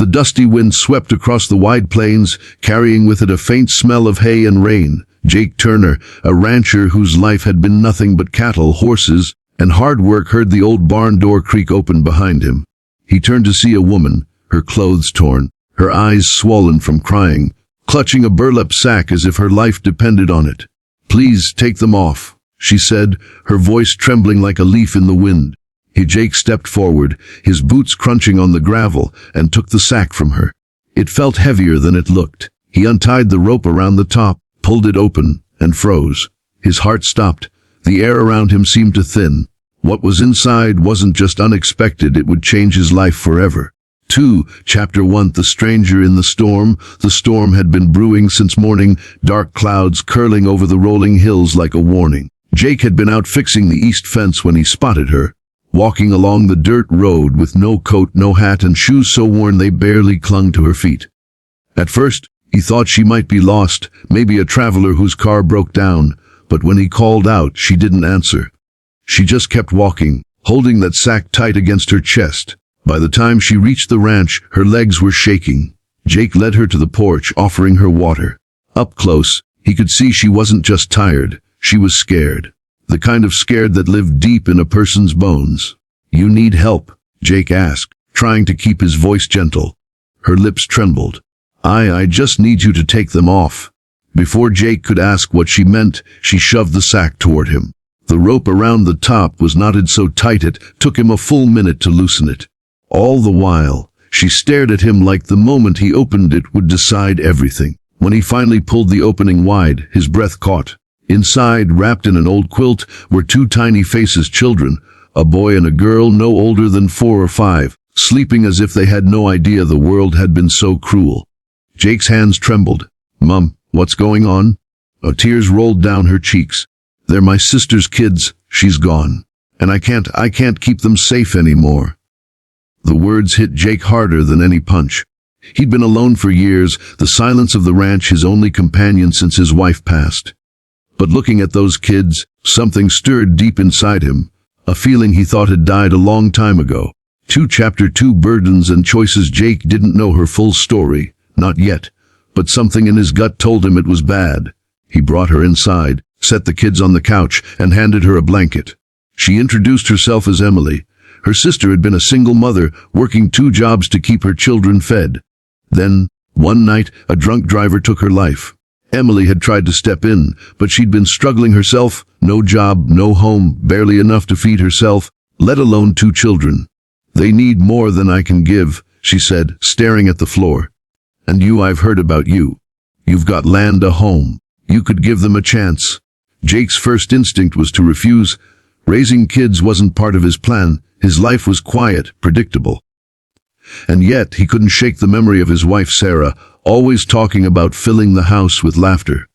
The dusty wind swept across the wide plains, carrying with it a faint smell of hay and rain. Jake Turner, a rancher whose life had been nothing but cattle, horses, and hard work, heard the old barn door creak open behind him. He turned to see a woman, her clothes torn, her eyes swollen from crying, clutching a burlap sack as if her life depended on it. "Please take them off," she said, her voice trembling like a leaf in the wind. Jake stepped forward, his boots crunching on the gravel, and took the sack from her. It felt heavier than it looked. He untied the rope around the top, pulled it open, and froze. His heart stopped. The air around him seemed to thin. What was inside wasn't just unexpected, it would change his life forever. 2. Chapter 1. The Stranger in the Storm. The storm had been brewing since morning, dark clouds curling over the rolling hills like a warning. Jake had been out fixing the east fence when he spotted her, walking along the dirt road with no coat, no hat, and shoes so worn they barely clung to her feet. At first, he thought she might be lost, maybe a traveler whose car broke down, but when he called out, she didn't answer. She just kept walking, holding that sack tight against her chest. By the time she reached the ranch, her legs were shaking. Jake led her to the porch, offering her water. Up close, he could see she wasn't just tired, she was scared. The kind of scared that lived deep in a person's bones. "You need help?" Jake asked, trying to keep his voice gentle. Her lips trembled. I just need you to take them off." Before Jake could ask what she meant, she shoved the sack toward him. The rope around the top was knotted so tight it took him a full minute to loosen it. All the while, she stared at him like the moment he opened it would decide everything. When he finally pulled the opening wide, his breath caught. Inside, wrapped in an old quilt, were two tiny faces, children, a boy and a girl no older than 4 or 5, sleeping as if they had no idea the world had been so cruel. Jake's hands trembled. "Mom, what's going on?" Tears rolled down her cheeks. "They're my sister's kids. She's gone. And I can't keep them safe anymore." The words hit Jake harder than any punch. He'd been alone for years, the silence of the ranch his only companion since his wife passed. But looking at those kids, something stirred deep inside him, a feeling he thought had died a long time ago. Chapter 2. Burdens and Choices. Jake didn't know her full story, not yet, but something in his gut told him it was bad. He brought her inside, set the kids on the couch, and handed her a blanket. She introduced herself as Emily. Her sister had been a single mother, working 2 jobs to keep her children fed. Then, one night, a drunk driver took her life. Emily had tried to step in, but she'd been struggling herself, no job, no home, barely enough to feed herself, let alone 2 children. "They need more than I can give," she said, staring at the floor. "And I've heard about you. You've got land, a home. You could give them a chance." Jake's first instinct was to refuse. Raising kids wasn't part of his plan. His life was quiet, predictable. And yet, he couldn't shake the memory of his wife Sarah, always talking about filling the house with laughter.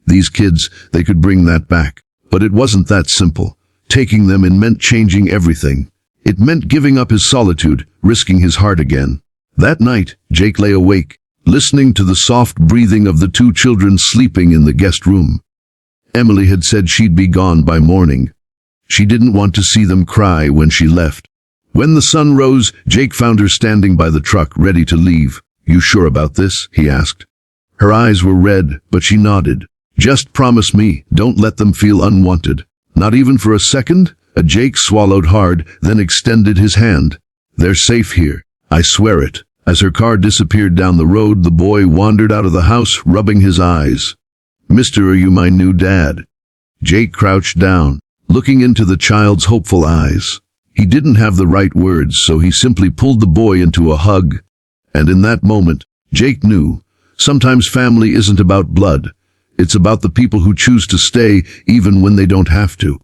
These kids, they could bring that back. But it wasn't that simple. Taking them in meant changing everything. It meant giving up his solitude, risking his heart again. That night, Jake lay awake, listening to the soft breathing of the 2 children sleeping in the guest room. Emily had said she'd be gone by morning. She didn't want to see them cry when she left. When the sun rose, Jake found her standing by the truck, ready to leave. "You sure about this?" he asked. Her eyes were red, but she nodded. "Just promise me, don't let them feel unwanted. Not even for a second?" Jake swallowed hard, then extended his hand. "They're safe here. I swear it." As her car disappeared down the road, the boy wandered out of the house, rubbing his eyes. "Mister, are you my new dad?" Jake crouched down, looking into the child's hopeful eyes. He didn't have the right words, so he simply pulled the boy into a hug. And in that moment, Jake knew, sometimes family isn't about blood. It's about the people who choose to stay even when they don't have to.